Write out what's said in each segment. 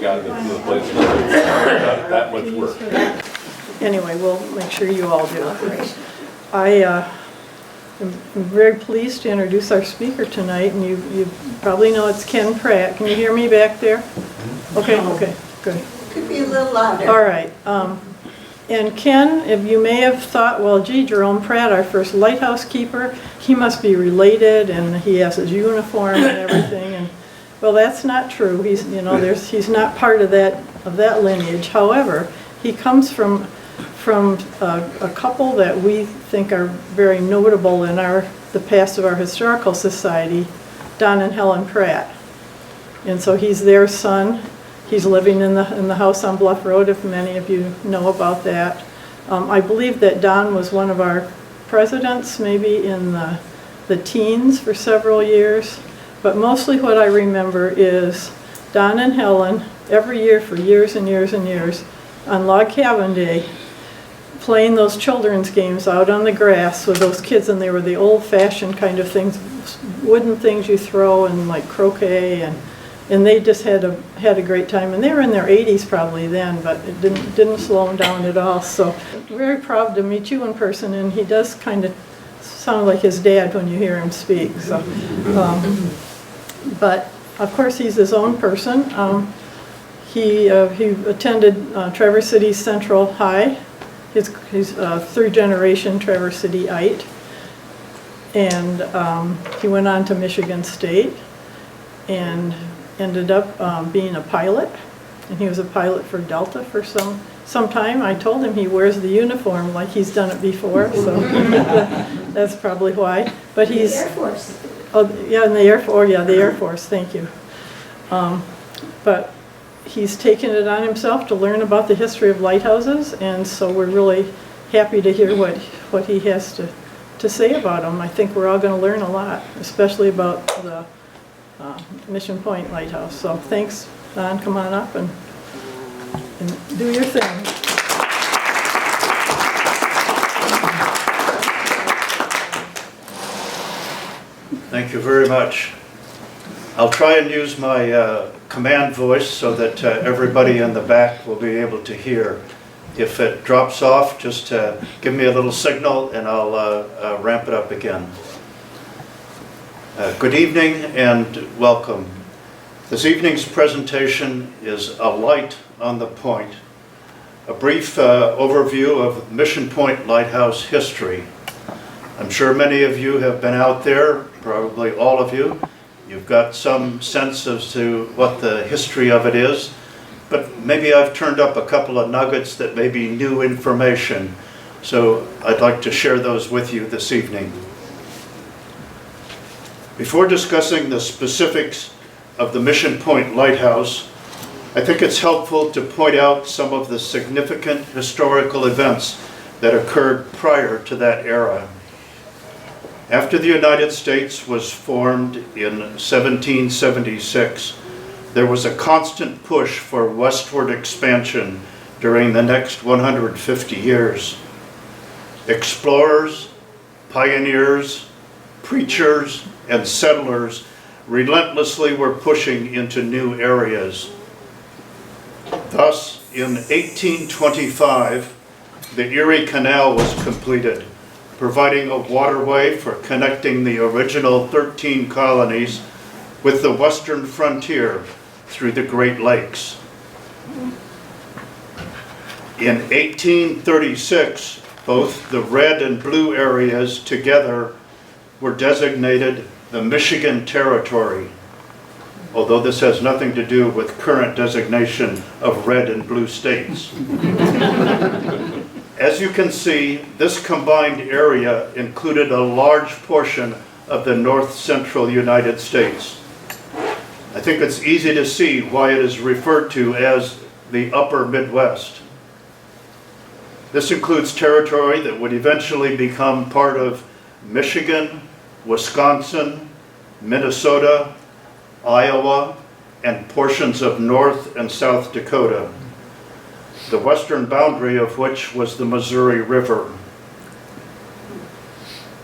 gotten it to the place where it's that much work. Anyway, we'll make sure you all do. I am very pleased to introduce our speaker tonight, and you probably know it's Ken Pratt. Can you hear me back there? Okay, good. Could be a little louder. All right. And Ken, if you may have thought, well, gee, Jerome Pratt, our first lighthouse keeper, he must be related, and he has his uniform and everything. And well, that's not true. He's not part of that lineage. However, he comes from a couple that we think are very notable in the past of our historical society, Don and Helen Pratt. And so he's their son. He's living in the house on Bluff Road, if many of you know about that. I believe that Don was one of our presidents, maybe in the teens for several years. But mostly what I remember is Don and Helen, every year for years and years and years, on Log Cabin Day, playing those children's games out on the grass with those kids, and they were the old-fashioned kind of things, wooden things you throw, and like croquet, and they just had a great time. And they were in their 80s probably then, but it didn't slow them down at all. So very proud to meet you in person, and he does kind of sound like his dad when you hear him speak. So, but of course he's his own person. He attended Traverse City Central High. He's third generation Traverse Cityite, and he went on to Michigan State and ended up being a pilot, and he was a pilot for Delta for some time. I told him he wears the uniform like he's done it before, so that's probably why. But he's the Air Force. Oh yeah, in the Air Force. Oh yeah, the Air Force. Thank you. But he's taken it on himself to learn about the history of lighthouses, and so we're really happy to hear what he has to say about them. I think we're all going to learn a lot, especially about the Mission Point Lighthouse. So thanks, Don. Come on up and do your thing. Thank you very much. I'll try and use my command voice so that everybody in the back will be able to hear. If it drops off, just give me a little signal and I'll ramp it up again. Good evening and welcome. This evening's presentation is A Light on the Point, a brief overview of Mission Point Lighthouse history. I'm sure many of you have been out there, probably all of you. You've got some sense as to what the history of it is, but maybe I've turned up a couple of nuggets that may be new information, so I'd like to share those with you this evening. Before discussing the specifics of the Mission Point Lighthouse, I think it's helpful to point out some of the significant historical events that occurred prior to that era. After the United States was formed in 1776, there was a constant push for westward expansion during the next 150 years. Explorers, pioneers, preachers, and settlers relentlessly were pushing into new areas. Thus, in 1825, the Erie Canal was completed, providing a waterway for connecting the original 13 colonies with the western frontier through the Great Lakes. In 1836, both the red and blue areas together were designated the Michigan Territory, although this has nothing to do with current designation of red and blue states. As you can see, this combined area included a large portion of the north-central United States. I think it's easy to see why it is referred to as the Upper Midwest. This includes territory that would eventually become part of Michigan, Wisconsin, Minnesota, Iowa, and portions of North and South Dakota, the western boundary of which was the Missouri River.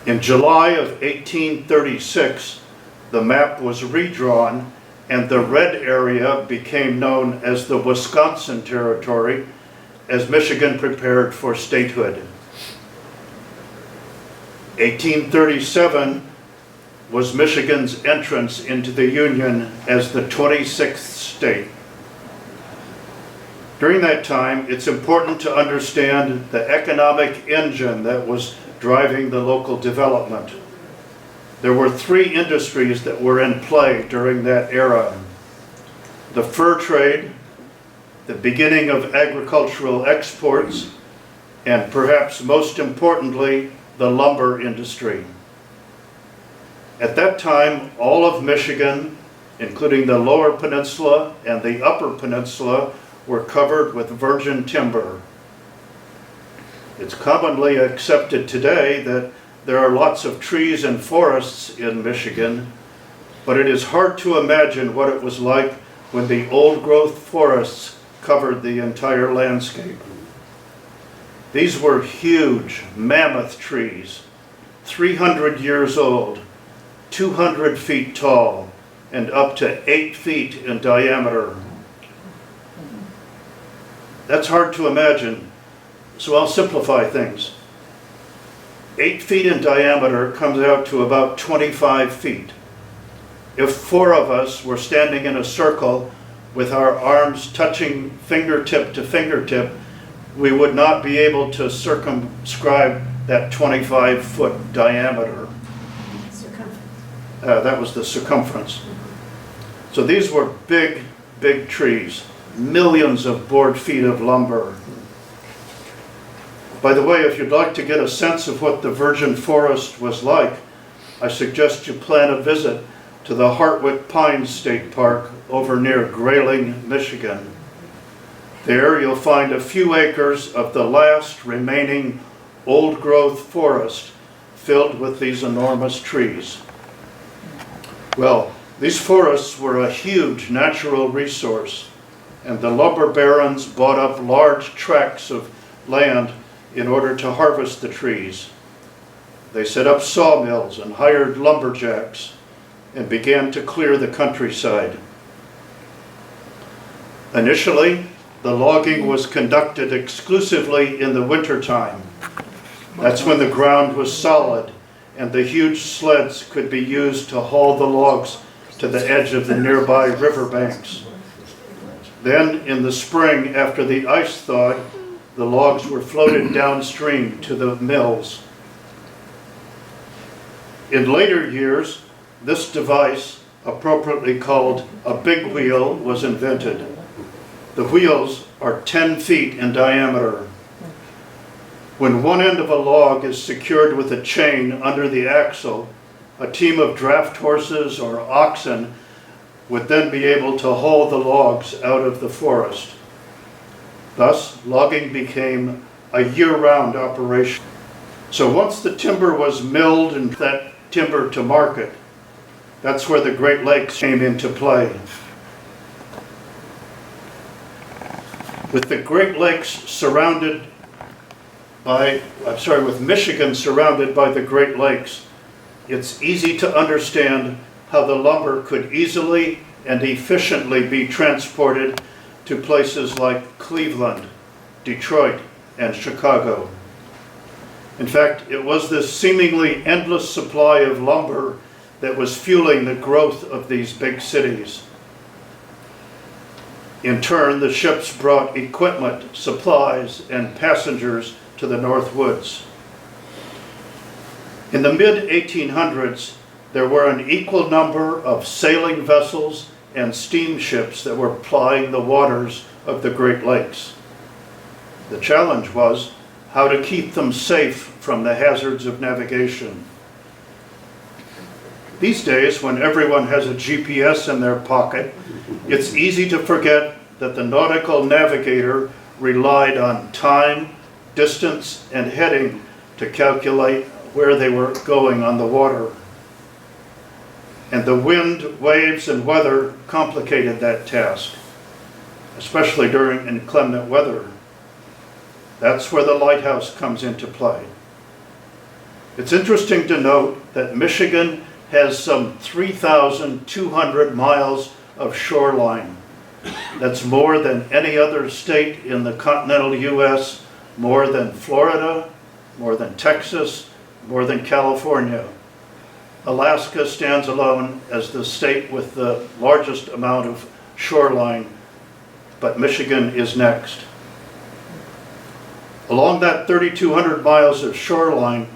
In July of 1836, the map was redrawn and the red area became known as the Wisconsin Territory as Michigan prepared for statehood. 1837 was Michigan's entrance into the Union as the 26th state. During that time, it's important to understand the economic engine that was driving the local development. There were three industries that were in play during that era: the fur trade, the beginning of agricultural exports, and perhaps most importantly, the lumber industry. At that time, all of Michigan, including the lower peninsula and the upper peninsula, were covered with virgin timber. It's commonly accepted today that there are lots of trees and forests in Michigan, but it is hard to imagine what it was like when the old-growth forests covered the entire landscape. These were huge, mammoth trees, 300 years old, 200 feet tall, and up to 8 feet in diameter. That's hard to imagine, so I'll simplify things. 8 feet in diameter comes out to about 25 feet. If 4 of us were standing in a circle with our arms touching fingertip to fingertip, we would not be able to circumscribe that 25-foot diameter. That was the circumference. So these were big, big trees, millions of board feet of lumber. By the way, if you'd like to get a sense of what the virgin forest was like, I suggest you plan a visit to the Hartwick Pines State Park over near Grayling, Michigan. There you'll find a few acres of the last remaining old-growth forest filled with these enormous trees. Well, these forests were a huge natural resource, and the lumber barons bought up large tracts of land in order to harvest the trees. They set up sawmills and hired lumberjacks and began to clear the countryside. Initially, the logging was conducted exclusively in the wintertime. That's when the ground was solid and the huge sleds could be used to haul the logs to the edge of the nearby riverbanks. Then, in the spring, after the ice thawed, the logs were floated downstream to the mills. In later years, this device, appropriately called a big wheel, was invented. The wheels are 10 feet in diameter. When one end of a log is secured with a chain under the axle, a team of draft horses or oxen would then be able to haul the logs out of the forest. Thus, logging became a year-round operation. So once the timber was milled and that timber to market, that's where the Great Lakes came into play. With the Great Lakes with Michigan surrounded by the Great Lakes, it's easy to understand how the lumber could easily and efficiently be transported to places like Cleveland, Detroit, and Chicago. In fact, it was this seemingly endless supply of lumber that was fueling the growth of these big cities. In turn, the ships brought equipment, supplies, and passengers to the North Woods. In the mid-1800s, there were an equal number of sailing vessels and steamships that were plying the waters of the Great Lakes. The challenge was how to keep them safe from the hazards of navigation. These days, when everyone has a GPS in their pocket, it's easy to forget that the nautical navigator relied on time, distance, and heading to calculate where they were going on the water. And the wind, waves, and weather complicated that task, especially during inclement weather. That's where the lighthouse comes into play. It's interesting to note that Michigan has some 3,200 miles of shoreline. That's more than any other state in the continental US, more than Florida, more than Texas, more than California. Alaska stands alone as the state with the largest amount of shoreline, but Michigan is next. Along that 3,200 miles of shoreline,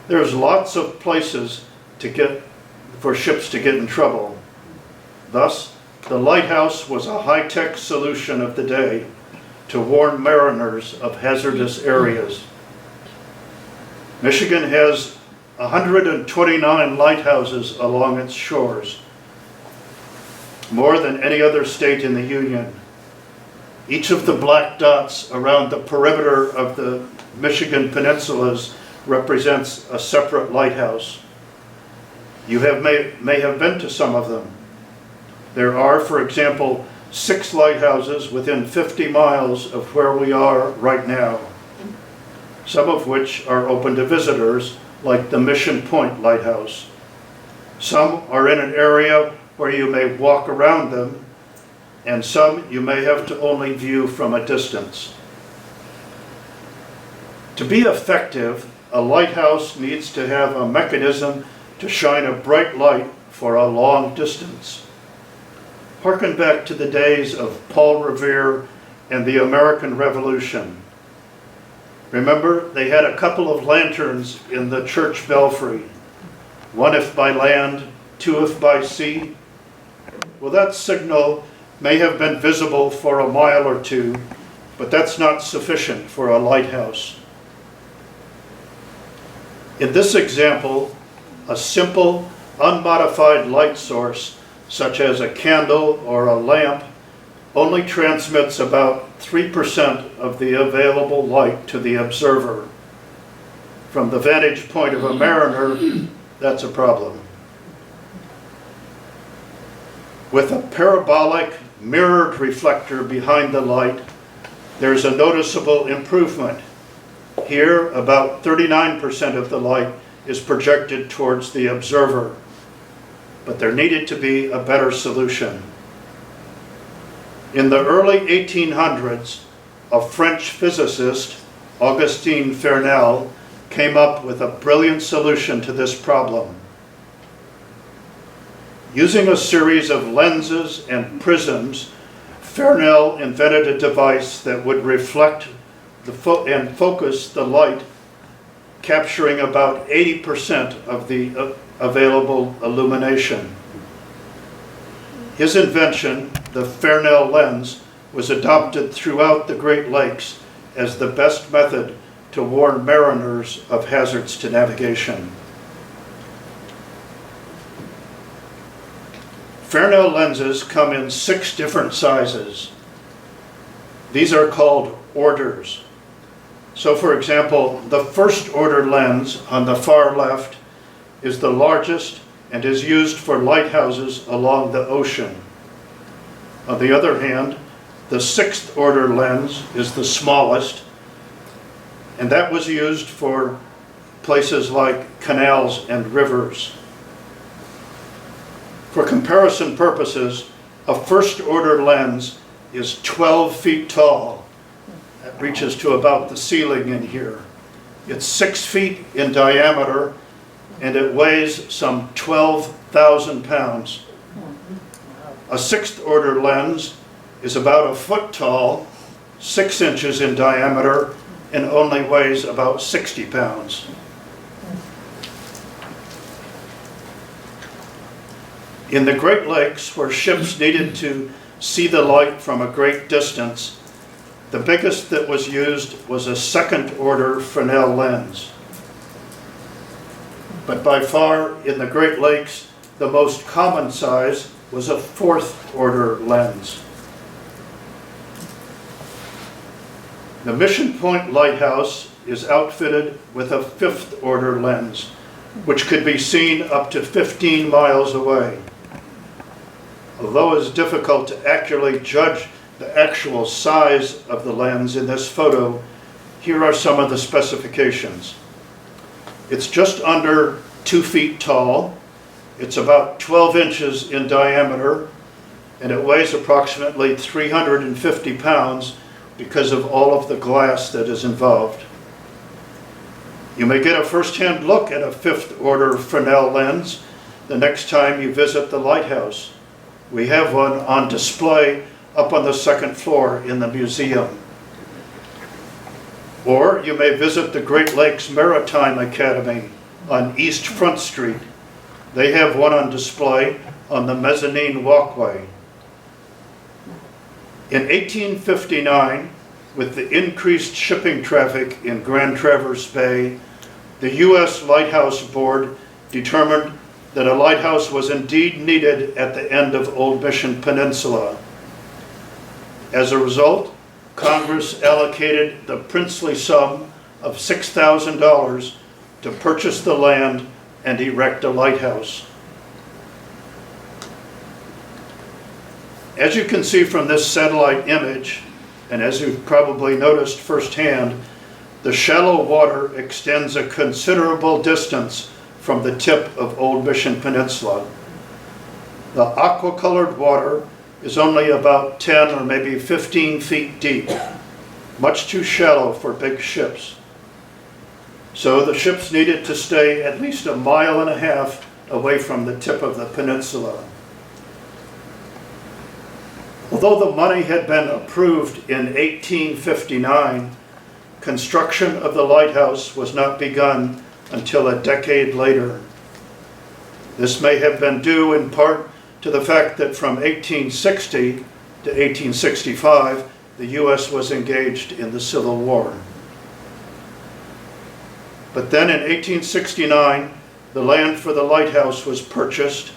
there's lots of places for ships to get in trouble. Thus, the lighthouse was a high-tech solution of the day to warn mariners of hazardous areas. Michigan has 129 lighthouses along its shores, more than any other state in the Union. Each of the black dots around the perimeter of the Michigan peninsulas represents a separate lighthouse. You may have been to some of them. There are, for example, 6 lighthouses within 50 miles of where we are right now, some of which are open to visitors, like the Mission Point Lighthouse. Some are in an area where you may walk around them, and some you may have to only view from a distance. To be effective, a lighthouse needs to have a mechanism to shine a bright light for a long distance. Harken back to the days of Paul Revere and the American Revolution. Remember, they had a couple of lanterns in the church belfry, one if by land, 2 if by sea. Well, that signal may have been visible for a mile or 2, but that's not sufficient for a lighthouse. In this example, a simple, unmodified light source, such as a candle or a lamp, only transmits about 3% of the available light to the observer. From the vantage point of a mariner, that's a problem. With a parabolic, mirrored reflector behind the light, there's a noticeable improvement. Here, about 39% of the light is projected towards the observer, but there needed to be a better solution. In the early 1800s, a French physicist, Augustin Fresnel, came up with a brilliant solution to this problem. Using a series of lenses and prisms, Fresnel invented a device that would reflect and focus the light, capturing about 80% of the available illumination. His invention, the Fresnel lens, was adopted throughout the Great Lakes as the best method to warn mariners of hazards to navigation. Fresnel lenses come in 6 different sizes. These are called orders. So, for example, the first order lens on the far left is the largest and is used for lighthouses along the ocean. On the other hand, the 6th order lens is the smallest, and that was used for places like canals and rivers. For comparison purposes, a first order lens is 12 feet tall. That reaches to about the ceiling in here. It's 6 feet in diameter, and it weighs some 12,000 pounds. A 6th order lens is about a foot tall, 6 inches in diameter, and only weighs about 60 pounds. In the Great Lakes, where ships needed to see the light from a great distance, the biggest that was used was a 2nd order Fresnel lens. But by far, in the Great Lakes, the most common size was a 4th order lens. The Mission Point Lighthouse is outfitted with a 5th order lens, which could be seen up to 15 miles away. Although it's difficult to accurately judge the actual size of the lens in this photo, here are some of the specifications. It's just under 2 feet tall. It's about 12 inches in diameter. and it weighs approximately 350 pounds because of all of the glass that is involved. You may get a first-hand look at a 5th order Fresnel lens the next time you visit the lighthouse. We have one on display up on the 2nd floor in the museum. Or you may visit the Great Lakes Maritime Academy on East Front Street. They have one on display on the mezzanine walkway. In 1859, with the increased shipping traffic in Grand Traverse Bay, the U.S. Lighthouse Board determined that a lighthouse was indeed needed at the end of Old Mission Peninsula. As a result, Congress allocated the princely sum of $6,000 to purchase the land and erect a lighthouse. As you can see from this satellite image, and as you've probably noticed firsthand, the shallow water extends a considerable distance from the tip of Old Mission Peninsula. The aqua-colored water is only about 10 or maybe 15 feet deep, much too shallow for big ships. So the ships needed to stay at least 1.5 miles away from the tip of the peninsula. Although the money had been approved in 1859, construction of the lighthouse was not begun until a decade later. This may have been due in part to the fact that from 1860 to 1865, the U.S. was engaged in the Civil War. But then in 1869, the land for the lighthouse was purchased,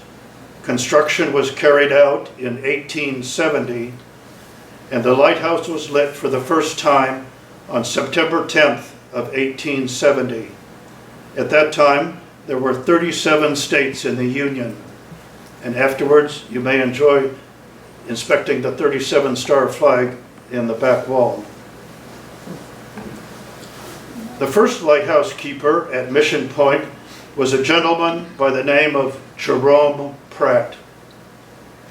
construction was carried out in 1870, and the lighthouse was lit for the first time on September 10th of 1870. At that time, there were 37 states in the Union, and afterwards you may enjoy inspecting the 37-star flag in the back wall. The first lighthouse keeper at Mission Point was a gentleman by the name of Jerome Pratt.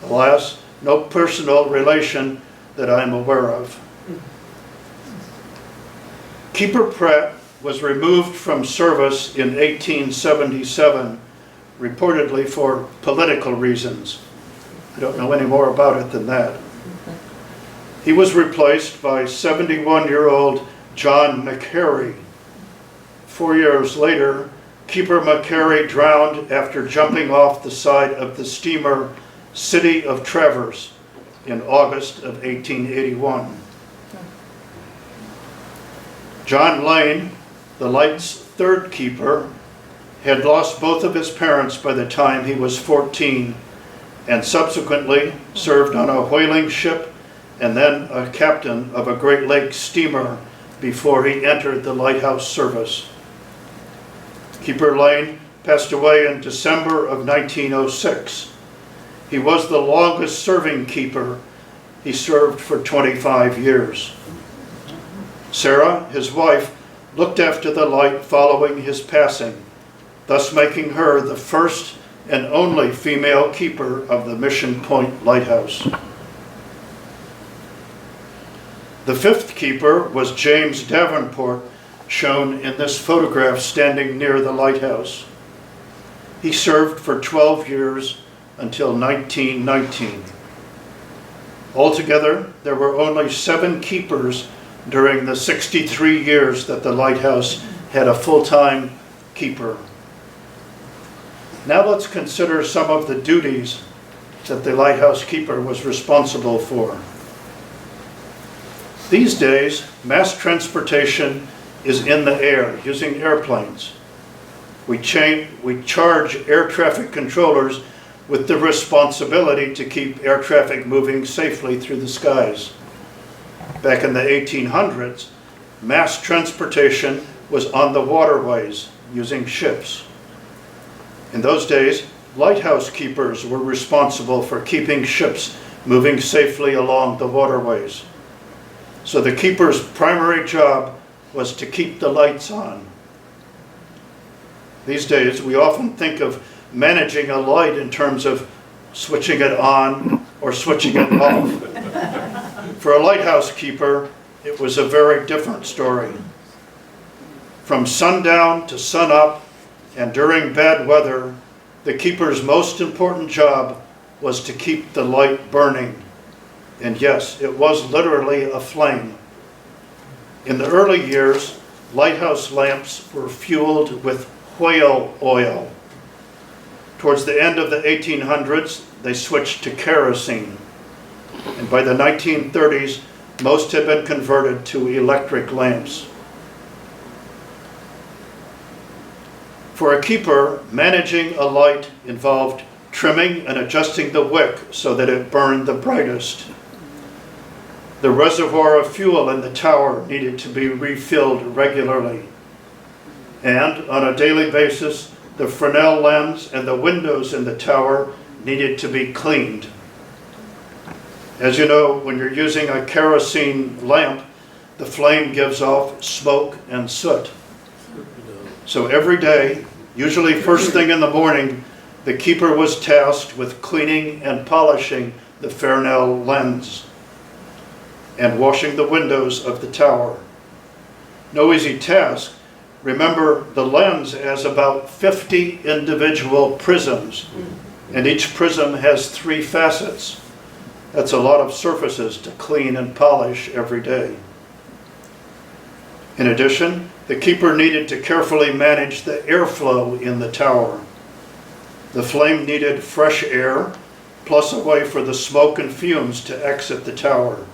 Alas, no personal relation that I'm aware of. Keeper Pratt was removed from service in 1877, reportedly for political reasons. I don't know any more about it than that. He was replaced by 71-year-old John McCary. 4 years later, Keeper McCary drowned after jumping off the side of the steamer City of Traverse in August of 1881. John Lane, the light's third keeper, had lost both of his parents by the time he was 14 and subsequently served on a whaling ship and then a captain of a Great Lakes steamer before he entered the lighthouse service. Keeper Lane passed away in December of 1906. He was the longest serving keeper. He served for 25 years. Sarah, his wife, looked after the light following his passing, thus making her the first and only female keeper of the Mission Point Lighthouse. The fifth keeper was James Davenport, shown in this photograph standing near the lighthouse. He served for 12 years until 1919. Altogether, there were only 7 keepers during the 63 years that the lighthouse had a full-time keeper. Now let's consider some of the duties that the lighthouse keeper was responsible for. These days, mass transportation is in the air using airplanes. We charge air traffic controllers with the responsibility to keep air traffic moving safely through the skies. Back in the 1800s, mass transportation was on the waterways using ships. In those days, lighthouse keepers were responsible for keeping ships moving safely along the waterways. So the keeper's primary job was to keep the lights on. These days, we often think of managing a light in terms of switching it on or switching it off. For a lighthouse keeper, it was a very different story. From sundown to sunup, and during bad weather, the keeper's most important job was to keep the light burning. And yes, it was literally a flame. In the early years, lighthouse lamps were fueled with whale oil. Towards the end of the 1800s, they switched to kerosene. And by the 1930s, most had been converted to electric lamps. For a keeper, managing a light involved trimming and adjusting the wick so that it burned the brightest. The reservoir of fuel in the tower needed to be refilled regularly. And on a daily basis, the Fresnel lens and the windows in the tower needed to be cleaned. As you know, when you're using a kerosene lamp, the flame gives off smoke and soot. So every day, usually first thing in the morning, the keeper was tasked with cleaning and polishing the Fresnel lens and washing the windows of the tower. No easy task. Remember, the lens has about 50 individual prisms, and each prism has 3 facets. That's a lot of surfaces to clean and polish every day. In addition, the keeper needed to carefully manage the airflow in the tower. The flame needed fresh air, plus a way for the smoke and fumes to exit the tower.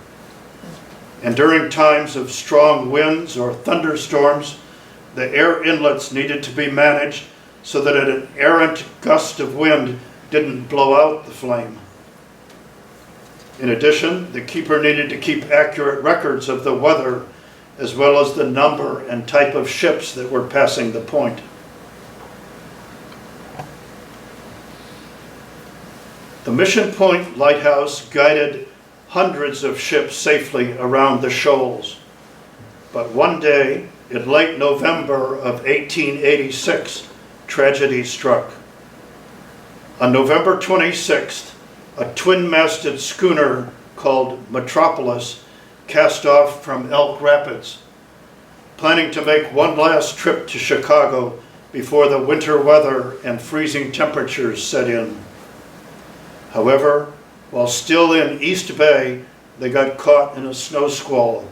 And during times of strong winds or thunderstorms, the air inlets needed to be managed so that an errant gust of wind didn't blow out the flame. In addition, the keeper needed to keep accurate records of the weather, as well as the number and type of ships that were passing the point. The Mission Point Lighthouse guided hundreds of ships safely around the shoals. But one day, in late November of 1886, tragedy struck. On November 26th, a twin-masted schooner called Metropolis cast off from Elk Rapids, planning to make one last trip to Chicago before the winter weather and freezing temperatures set in. However, while still in East Bay, they got caught in a snow squall.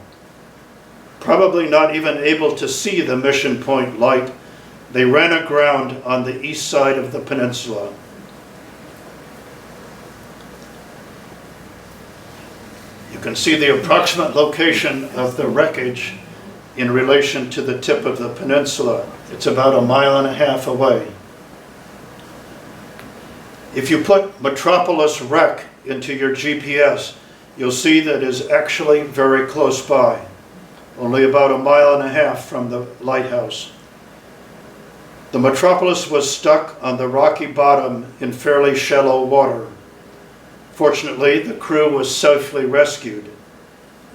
Probably not even able to see the Mission Point light, they ran aground on the east side of the peninsula. You can see the approximate location of the wreckage in relation to the tip of the peninsula. It's about 1.5 miles away. If you put Metropolis Wreck into your GPS, you'll see that it is actually very close by, only about 1.5 miles from the lighthouse. The Metropolis was stuck on the rocky bottom in fairly shallow water. Fortunately, the crew was safely rescued.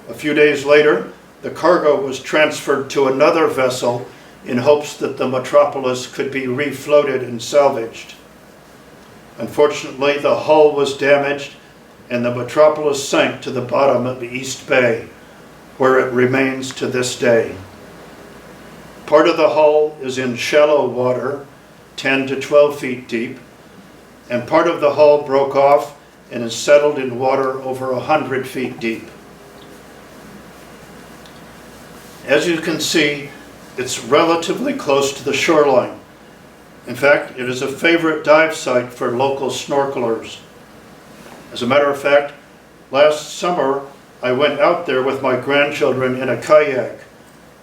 A few days later, the cargo was transferred to another vessel in hopes that the Metropolis could be refloated and salvaged. Unfortunately, the hull was damaged and the Metropolis sank to the bottom of the East Bay, where it remains to this day. Part of the hull is in shallow water, 10 to 12 feet deep, and part of the hull broke off and is settled in water over 100 feet deep. As you can see, it's relatively close to the shoreline. In fact, it is a favorite dive site for local snorkelers. As a matter of fact, last summer I went out there with my grandchildren in a kayak.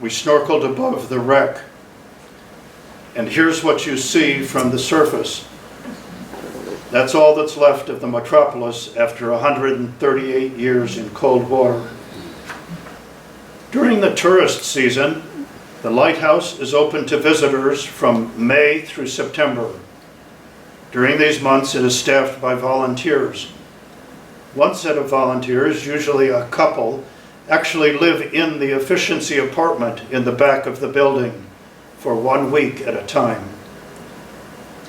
We snorkeled above the wreck. And here's what you see from the surface. That's all that's left of the Metropolis after 138 years in cold water. During the tourist season, the lighthouse is open to visitors from May through September. During these months, it is staffed by volunteers. One set of volunteers, usually a couple, actually live in the efficiency apartment in the back of the building for 1 week at a time.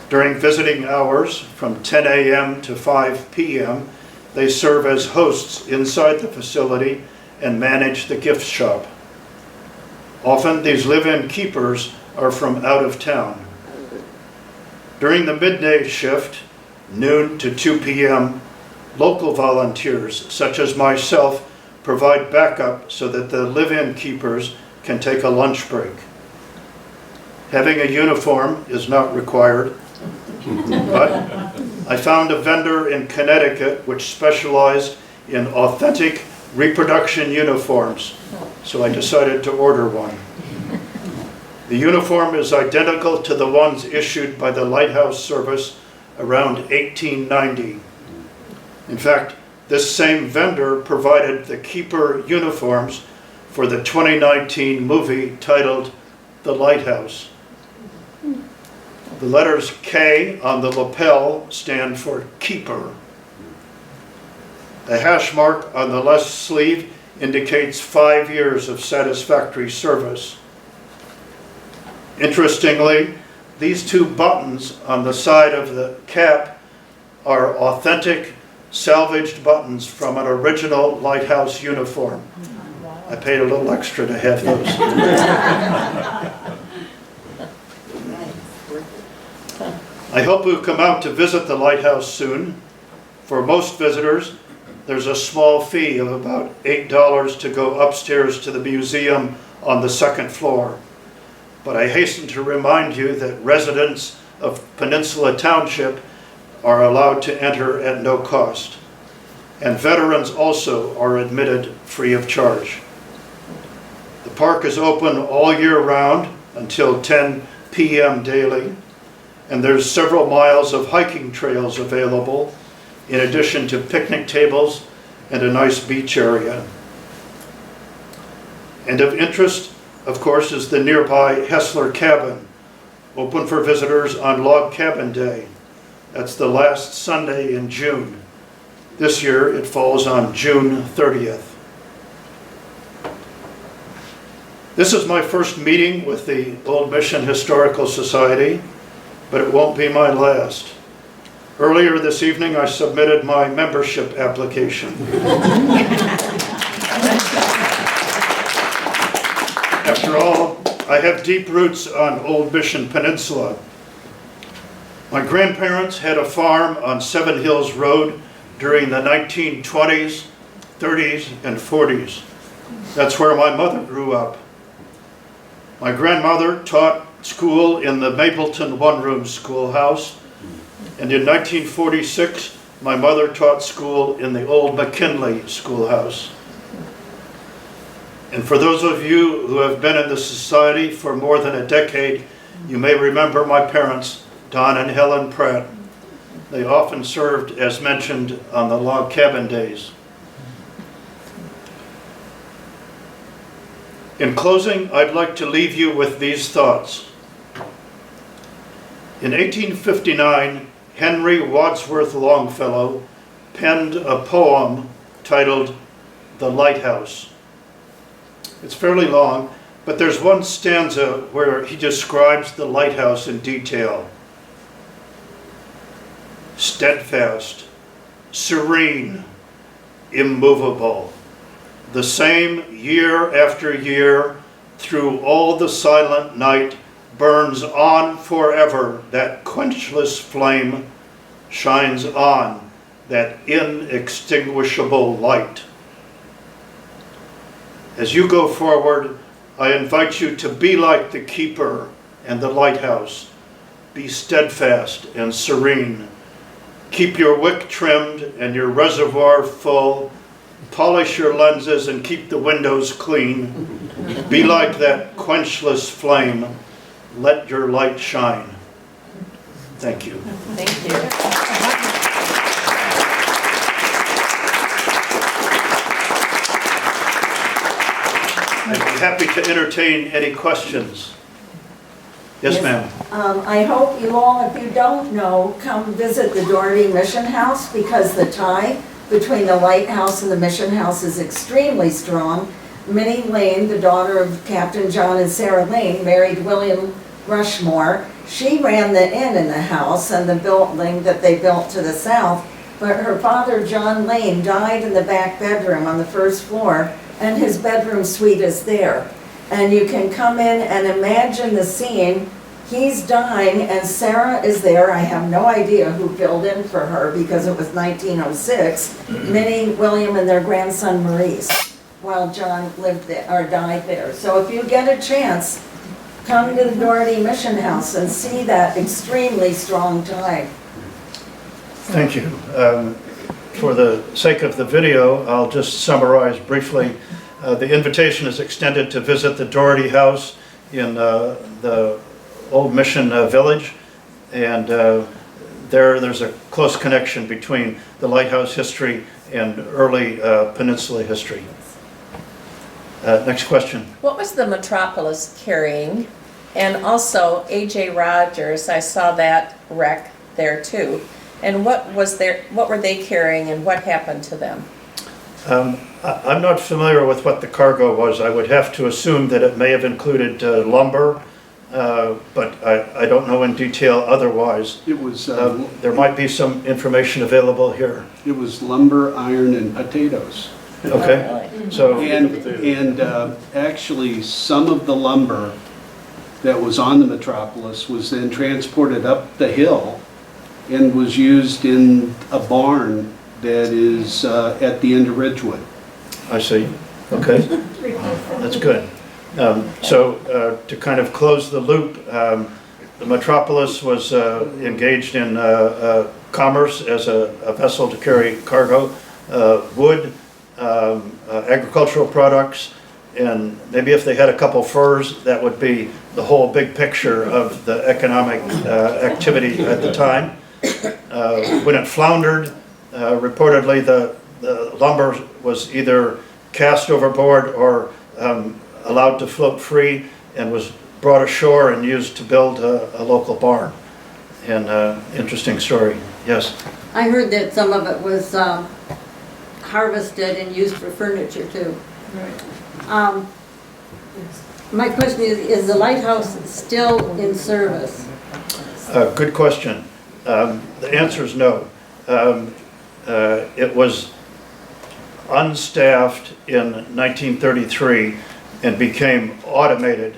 During visiting hours from 10 a.m. to 5 p.m., They serve as hosts inside the facility and manage the gift shop. Often these live-in keepers are from out of town. During the midday shift, noon to 2 p.m., local volunteers, such as myself, provide backup so that the live-in keepers can take a lunch break. Having a uniform is not required, but I found a vendor in Connecticut which specialized in authentic reproduction uniforms, so I decided to order one. The uniform is identical to the ones issued by the Lighthouse Service around 1890. In fact, this same vendor provided the keeper uniforms for the 2019 movie titled The Lighthouse. The letters K on the lapel stand for keeper. The hash mark on the left sleeve indicates 5 years of satisfactory service. Interestingly, these two buttons on the side of the cap are authentic, salvaged buttons from an original Lighthouse uniform. I paid a little extra to have those. I hope you'll come out to visit the lighthouse soon. For most visitors, there's a small fee of about $8 to go upstairs to the museum on the second floor. But I hasten to remind you that residents of Peninsula Township are allowed to enter at no cost. And veterans also are admitted free of charge. The park is open all year round until 10 p.m. daily, and there's several miles of hiking trails available, in addition to picnic tables and a nice beach area. And of interest, of course, is the nearby Hessler Cabin, open for visitors on Log Cabin Day. That's the last Sunday in June. This year it falls on June 30th. This is my first meeting with the Old Mission Historical Society, but it won't be my last. Earlier this evening I submitted my membership application. After all, I have deep roots on Old Mission Peninsula. My grandparents had a farm on Seven Hills Road during the 1920s, 30s, and 40s. That's where my mother grew up. My grandmother taught school in the Mapleton one-room schoolhouse, and in 1946, my mother taught school in the old McKinley schoolhouse. And for those of you who have been in the society for more than a decade, you may remember my parents, Don and Helen Pratt. They often served, as mentioned, on the log cabin days. In closing, I'd like to leave you with these thoughts. In 1859, Henry Wadsworth Longfellow penned a poem titled The Lighthouse. It's fairly long, but there's one stanza where he describes the lighthouse in detail. Steadfast, serene, immovable, the same year after year, through all the silent night, burns on forever that quenchless flame, shines on that inextinguishable light. As you go forward, I invite you to be like the keeper and the lighthouse. Be steadfast and serene. Keep your wick trimmed and your reservoir full. Polish your lenses and keep the windows clean. Be like that quenchless flame. Let your light shine. Thank you. Thank you. I'd be happy to entertain any questions. Yes, ma'am. I hope you all, if you don't know, come visit the Doherty Mission House, because the tie between the lighthouse and the mission house is extremely strong. Minnie Lane, the daughter of Captain John and Sarah Lane, married William Rushmore. She ran the inn in the house and the building that they built to the south, but her father, John Lane, died in the back bedroom on the first floor, and his bedroom suite is there. And you can come in and imagine the scene. He's dying and Sarah is there. I have no idea who filled in for her because it was 1906. Minnie, William, and their grandson Maurice, while John lived there, or died there. So if you get a chance, come to the Doherty Mission House and see that extremely strong tide. Thank you. For the sake of the video, I'll just summarize briefly. The invitation is extended to visit the Doherty House in the Old Mission Village, and there's a close connection between the lighthouse history and early peninsula history. Next question. What was the Metropolis carrying? And also A.J. Rogers, I saw that wreck there too. And what were they carrying and what happened to them? I'm not familiar with what the cargo was. I would have to assume that it may have included lumber, but I don't know in detail otherwise. It was There might be some information available here. it was lumber, iron, and potatoes. Okay, so And actually, some of the lumber that was on the Metropolis was then transported up the hill and was used in a barn that is at the end of Ridgewood. I see. Okay, that's good. So to kind of close the loop, the Metropolis was engaged in commerce as a vessel to carry cargo, wood, agricultural products, and maybe if they had a couple furs, that would be the whole big picture of the economic activity at the time. When it floundered, reportedly the lumber was either cast overboard or allowed to float free and was brought ashore and used to build a local barn. And interesting story. Yes? I heard that some of it was harvested and used for furniture too. My question is the lighthouse still in service? Good question. The answer is no. It was unstaffed in 1933 and became automated.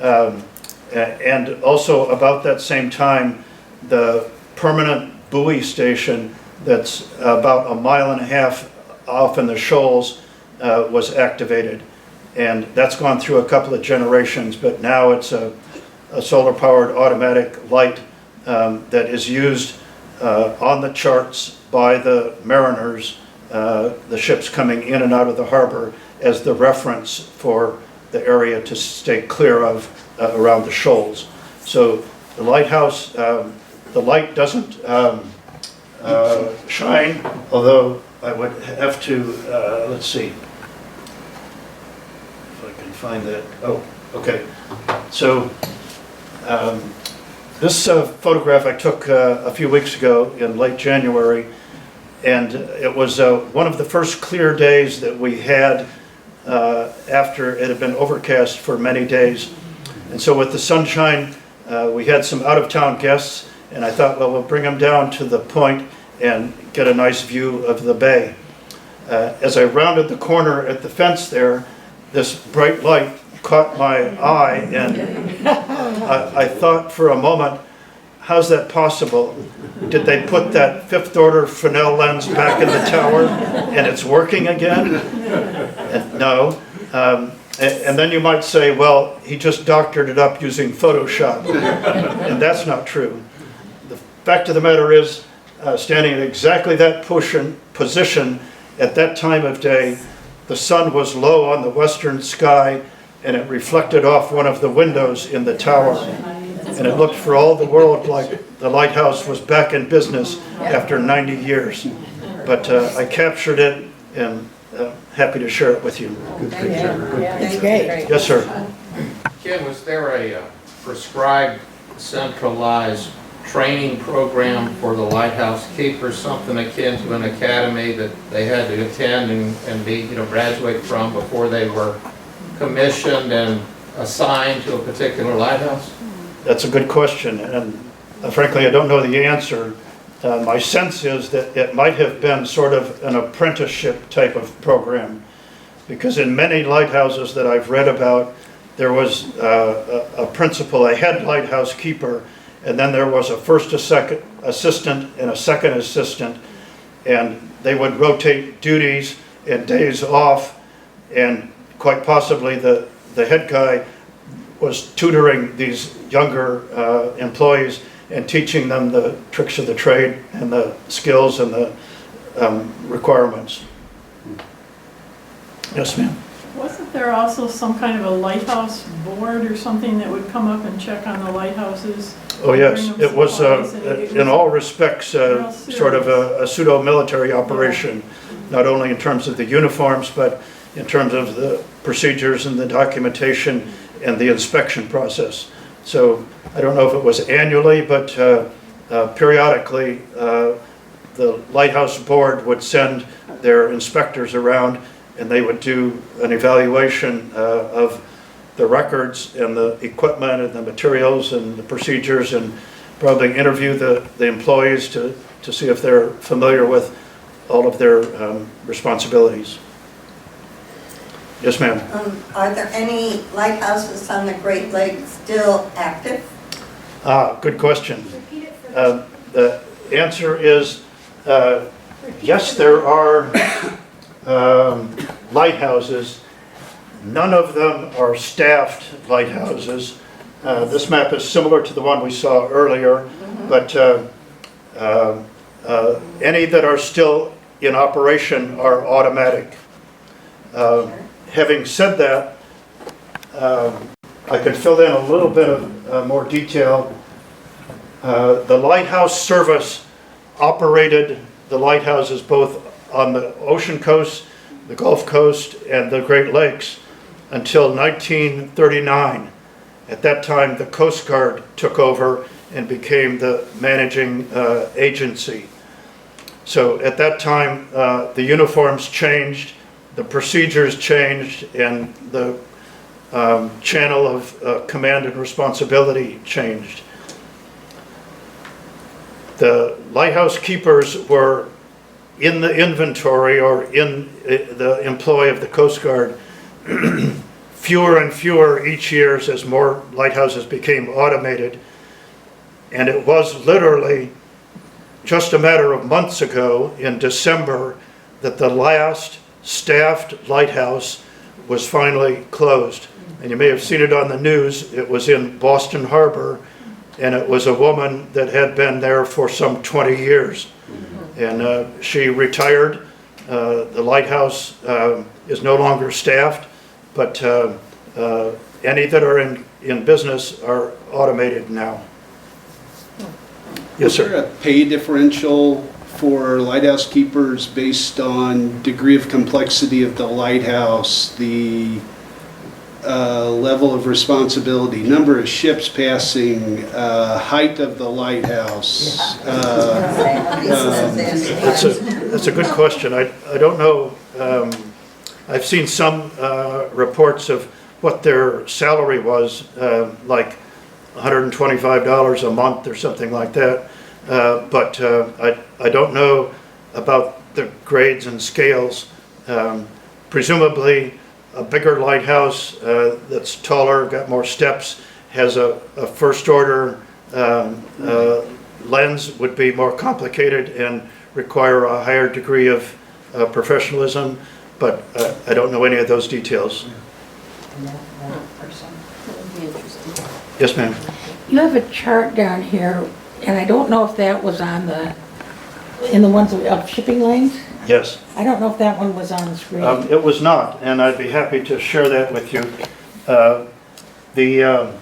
And also about that same time, the permanent buoy station that's about 1.5 miles off in the shoals was activated. And that's gone through a couple of generations, but now it's a solar-powered automatic light that is used on the charts by the mariners, the ships coming in and out of the harbor, as the reference for the area to stay clear of around the shoals. So the lighthouse, the light doesn't shine, although I would have to, let's see if I can find that. Oh, okay. So this photograph I took a few weeks ago in late January, and it was one of the first clear days that we had after it had been overcast for many days. And so with the sunshine, we had some out-of-town guests, and I thought, well, we'll bring them down to the point and get a nice view of the bay. As I rounded the corner at the fence there, this bright light caught my eye, and I thought for a moment, how's that possible? Did they put that fifth-order Fresnel lens back in the tower and it's working again? And no. And then you might say, well, he just doctored it up using Photoshop. And that's not true. The fact of the matter is, standing at exactly that position at that time of day, the sun was low on the western sky and it reflected off one of the windows in the tower. And it looked for all the world like the lighthouse was back in business after 90 years. But I captured it and happy to share it with you. Good picture. That's great. Yes, sir. Ken, was there a prescribed centralized training program for the lighthouse keepers, something akin to an academy that they had to attend and be, graduate from before they were commissioned and assigned to a particular lighthouse? That's a good question, and frankly, I don't know the answer. My sense is that it might have been sort of an apprenticeship type of program, because in many lighthouses that I've read about, there was a principal, a head lighthouse keeper, and then there was a first assistant and a second assistant, and they would rotate duties and days off, and quite possibly the head guy was tutoring these younger employees and teaching them the tricks of the trade and the skills and the requirements. Yes, ma'am. Wasn't there also some kind of a lighthouse board or something that would come up and check on the lighthouses? Oh, yes, Bring them it was, supplies, and it in was- all respects, Real sort of a pseudo-military operation, not only in terms of the uniforms, but in terms of the procedures and the documentation and the inspection process. So I don't know if it was annually, but periodically, the lighthouse board would send their inspectors around, and they would do an evaluation of the records and the equipment and the materials and the procedures, and probably interview the employees to see if they're familiar with all of their responsibilities. Yes, ma'am. Are there any lighthouses on the Great Lakes still active? Good question. The answer is yes, there are lighthouses. None of them are staffed lighthouses. This map is similar to the one we saw earlier, but any that are still in operation are automatic. Having said that, I could fill in a little bit of more detail. The lighthouse service operated the lighthouses both on the ocean coast, the Gulf Coast, and the Great Lakes until 1939. At that time, the Coast Guard took over and became the managing agency. So at that time, the uniforms changed, the procedures changed, and the channel of command and responsibility changed. The lighthouse keepers were in the inventory or in the employ of the Coast Guard fewer and fewer each year as more lighthouses became automated. And it was literally just a matter of months ago in December that the last staffed lighthouse was finally closed. And you may have seen it on the news. It was in Boston Harbor, and it was a woman that had been there for some 20 years. And she retired. The lighthouse is no longer staffed, but any that are in business are automated now. Yes, Is there sir. a pay differential for lighthouse keepers based on degree of complexity of the lighthouse, the level of responsibility, number of ships passing, height of the lighthouse? That's a good question. I don't know. I've seen some reports of what their salary was, like $125 a month or something like that. But I don't know about the grades and scales. Presumably, a bigger lighthouse that's taller, got more steps, has a first order lens, would be more complicated and require a higher degree of professionalism, but I don't know any of those details. Yes, ma'am. You have a chart down here, and I don't know if that was on in the ones of shipping lanes? Yes. I don't know if that one was on the screen. It was not, and I'd be happy to share that with you. The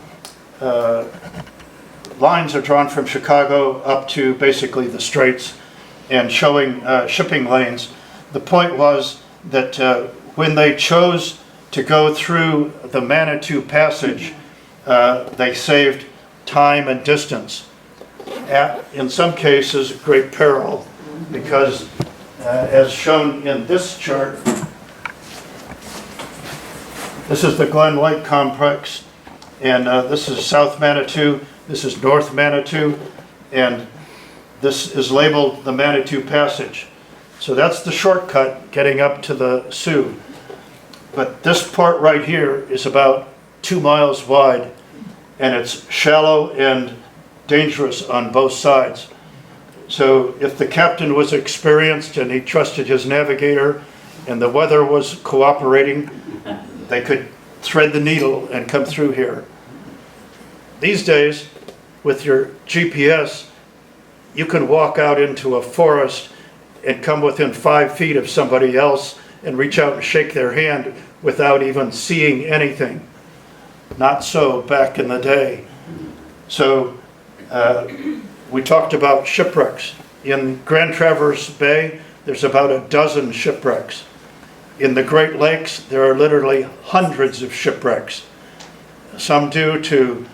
lines are drawn from Chicago up to basically the Straits and showing shipping lanes. The point was that when they chose to go through the Manitou Passage, they saved time and distance. In some cases, great peril, because as shown in this chart, this is the Glen Lake Complex, and this is South Manitou, this is North Manitou, and This is labeled the Manitou Passage. So that's the shortcut getting up to the Sioux. But this part right here is about 2 miles wide, and it's shallow and dangerous on both sides. So if the captain was experienced and he trusted his navigator and the weather was cooperating, they could thread the needle and come through here. These days, with your GPS, you can walk out into a forest and come within 5 feet of somebody else and reach out and shake their hand without even seeing anything. Not so back in the day. So we talked about shipwrecks. In Grand Traverse Bay, there's about a dozen shipwrecks. In the Great Lakes, there are literally hundreds of shipwrecks. Some due to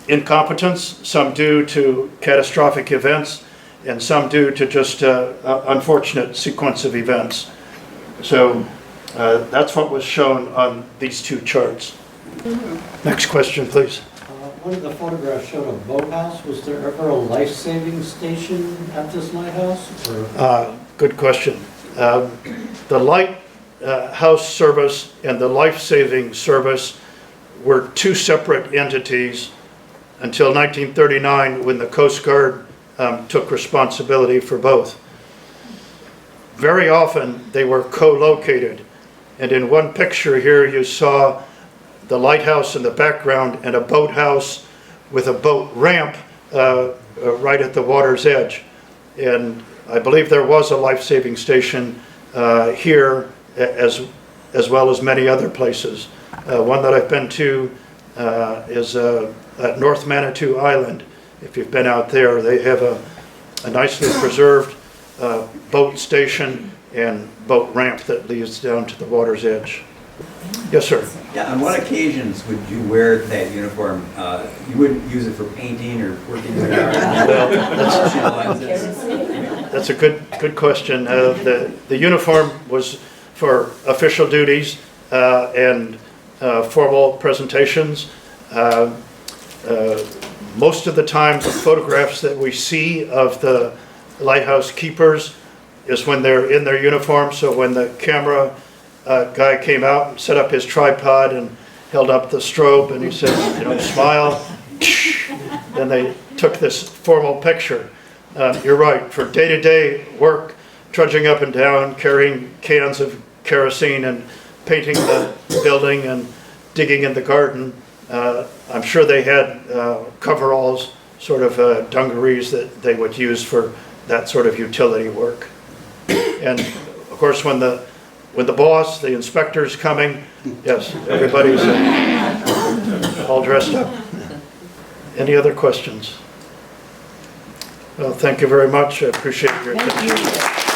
incompetence, some due to catastrophic events, and some due to just unfortunate sequence of events. So that's what was shown on these two charts. Next question, please. One of the photographs showed a boathouse. Was there ever a life-saving station at this lighthouse? Good question. The lighthouse service and the life-saving service were two separate entities until 1939, when the Coast Guard took responsibility for both. Very often they were co-located, and in one picture here you saw the lighthouse in the background and a boathouse with a boat ramp right at the water's edge. And I believe there was a life-saving station here as well as many other places. One that I've been to is at North Manitou Island. If you've been out there, they have a nicely preserved boat station and boat ramp that leads down to the water's edge. Yes, sir. Yeah, on what occasions would you wear that uniform? You wouldn't use it for painting or working in the garden? That's a good question. The uniform was for official duties and formal presentations. Most of the time, the photographs that we see of the lighthouse keepers is when they're in their uniform. So when the camera guy came out and set up his tripod and held up the strobe and he said, you know, smile, then they took this formal picture. You're right, for day-to-day work, trudging up and down, carrying cans of kerosene and painting the building and digging in the garden, I'm sure they had coveralls, sort of dungarees that they would use for that sort of utility work. And of course, when the boss, the inspector's coming, yes, everybody's all dressed up. Any other questions? Well, thank you very much. I appreciate your attention.